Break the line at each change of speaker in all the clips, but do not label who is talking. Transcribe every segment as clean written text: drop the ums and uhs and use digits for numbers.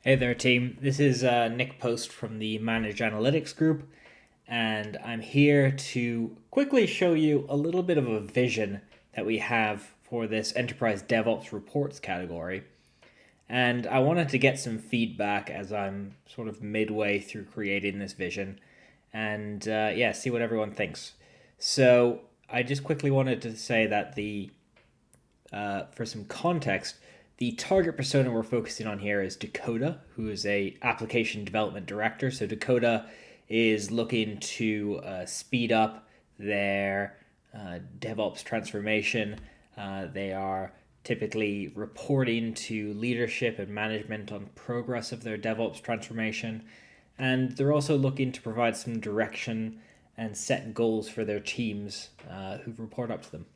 Hey there, team. This is Nick Post from the Managed Analytics Group, and I'm here to quickly show you a little bit of a vision that we have for this Enterprise DevOps Reports category. And I wanted to get some feedback as I'm sort of midway through creating this vision and see what everyone thinks. So I just quickly wanted to say that for some context, the target persona we're focusing on here is Dakota, who is a application development director. So Dakota is looking to speed up their DevOps transformation. They are typically reporting to leadership and management on progress of their DevOps transformation. And they're also looking to provide some direction and set goals for their teams who report up to them.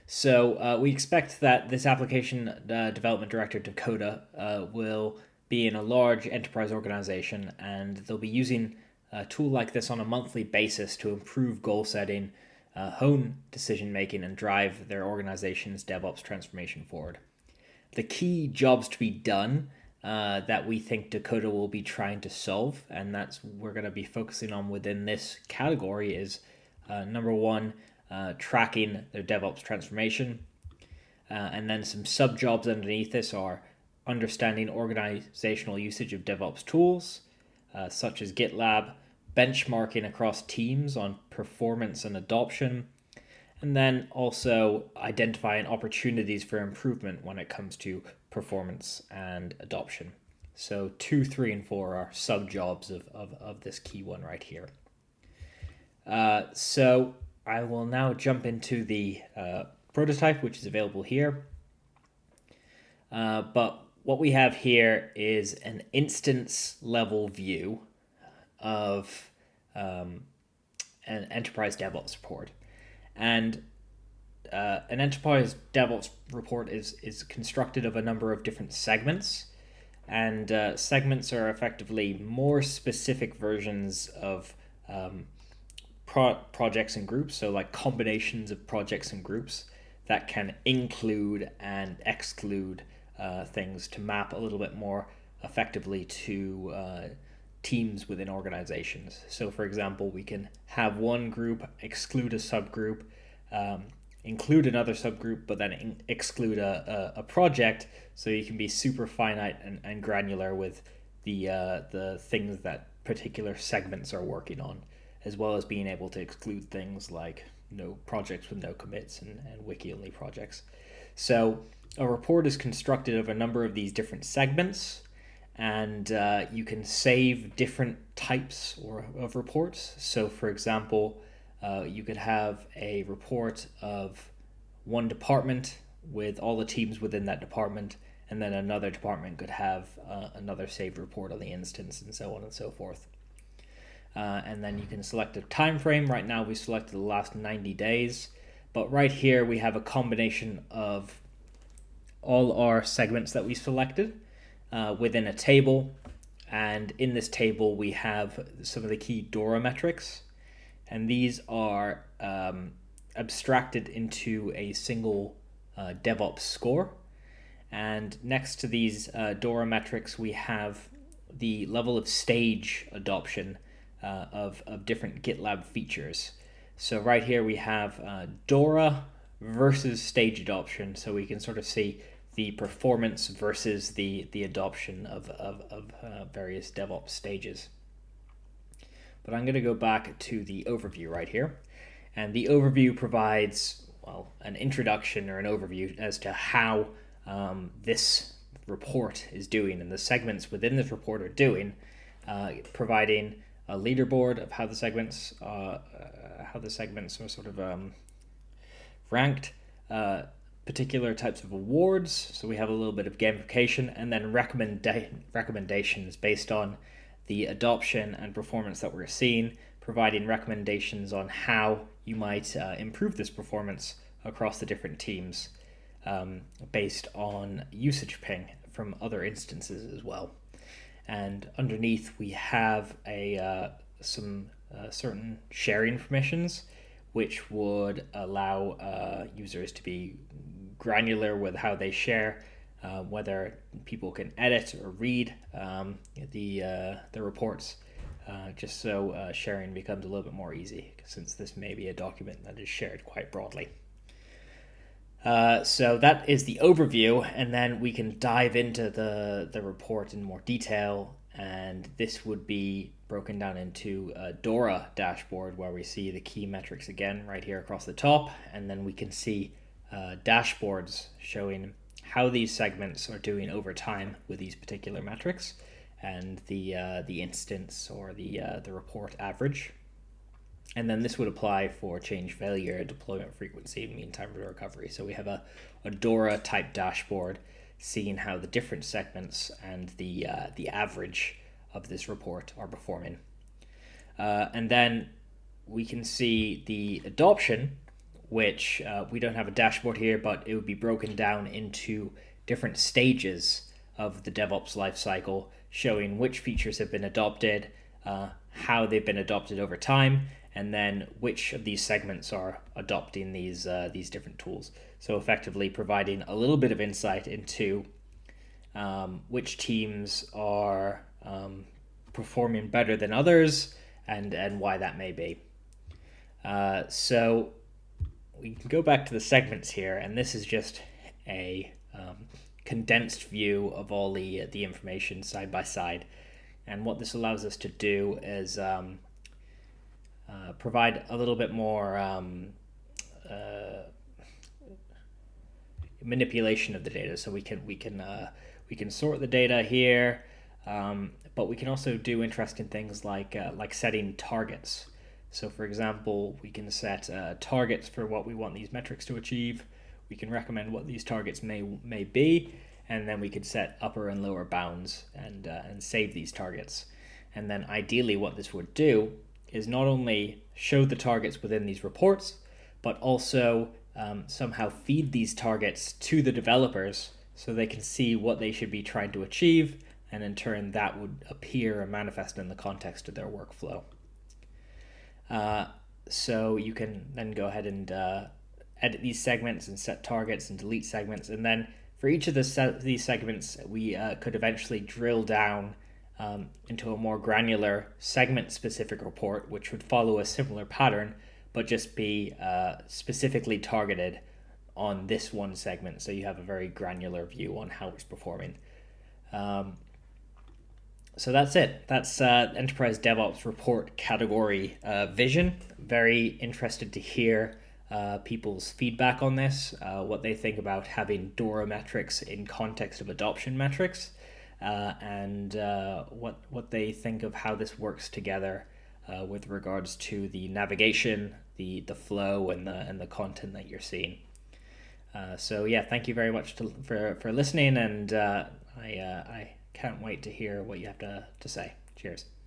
So we expect that this application development director, Dakota, will be in a large enterprise organization, and they'll be using a tool like this on a monthly basis to improve goal setting, hone decision making, and drive their organization's DevOps transformation forward. The key jobs to be done that we think Dakota will be trying to solve, and that's we're going to be focusing on within this category, is number one, tracking their DevOps transformation. And then some sub jobs underneath this are understanding organizational usage of DevOps tools, such as GitLab, benchmarking across teams on performance and adoption, and then also identifying opportunities for improvement when it comes to performance and adoption. So 2, 3, and 4 are sub jobs of this key one right here. So I will now jump into the prototype, which is available here. But what we have here is an instance level view of an enterprise DevOps report. And an enterprise DevOps report is constructed of a number of different segments. And segments are effectively more specific versions of projects and groups, so like combinations of projects and groups that can include and exclude things to map a little bit more effectively to teams within organizations. So for example, we can have one group exclude a subgroup, include another subgroup, but then exclude a project, so you can be super finite and granular with the things that particular segments are working on, as well as being able to exclude things like no projects with no commits and wiki-only projects. So a report is constructed of a number of these different segments, and you can save different types of reports. So for example, you could have a report of one department with all the teams within that department, and then another department could have another saved report on the instance, and so on and so forth. And then you can select a time frame. Right now we selected the last 90 days, but right here we have a combination of all our segments that we selected within a table. And in this table we have some of the key DORA metrics, and these are abstracted into a single DevOps score. And next to these DORA metrics we have the level of stage adoption of different GitLab features. So right here we have DORA versus stage adoption, so we can sort of see the performance versus the adoption of various DevOps stages. But I'm going to go back to the overview right here, and the overview provides, well, an introduction or an overview as to how this report is doing and the segments within this report are doing, providing a leaderboard of how the segments are sort of ranked, particular types of awards. So we have a little bit of gamification, and then recommendations based on the adoption and performance that we're seeing, providing recommendations on how you might improve this performance across the different teams based on usage ping from other instances as well. And underneath we have some certain sharing permissions, which would allow users to be granular with how they share whether people can edit or read the reports, just so sharing becomes a little bit more easy, since this may be a document that is shared quite broadly. So that is the overview, and then we can dive into the report in more detail, and this would be broken down into a DORA dashboard where we see the key metrics again right here across the top, and then we can see dashboards showing how these segments are doing over time with these particular metrics, and the instance or the report average. And then this would apply for change failure, deployment frequency, and mean time to recovery. So we have a DORA type dashboard seeing how the different segments and the average of this report are performing. And then we can see the adoption, which we don't have a dashboard here, but it would be broken down into different stages of the DevOps lifecycle, showing which features have been adopted, how they've been adopted over time, and then which of these segments are adopting these different tools. So effectively providing a little bit of insight into which teams are performing better than others, and why that may be. So we can go back to the segments here, and this is just a condensed view of all the information side by side. And what this allows us to do is provide a little bit more manipulation of the data. So we can sort the data here, but we can also do interesting things like setting targets. So for example, we can set targets for what we want these metrics to achieve. We can recommend what these targets may be, and then we could set upper and lower bounds and save these targets. And then ideally what this would do is not only show the targets within these reports, but also somehow feed these targets to the developers so they can see what they should be trying to achieve, and in turn that would appear and manifest in the context of their workflow. So you can then go ahead and edit these segments and set targets and delete segments, and then for each of these segments we could eventually drill down into a more granular segment-specific report, which would follow a similar pattern, but just be specifically targeted on this one segment, so you have a very granular view on how it's performing. So that's it. That's Enterprise DevOps Report category vision. Very interested to hear people's feedback on this, what they think about having DORA metrics in context of adoption metrics, and what they think of how this works together with regards to the navigation, the flow, and the content that you're seeing. So yeah, thank you very much for listening, and I can't wait to hear what you have to say. Cheers.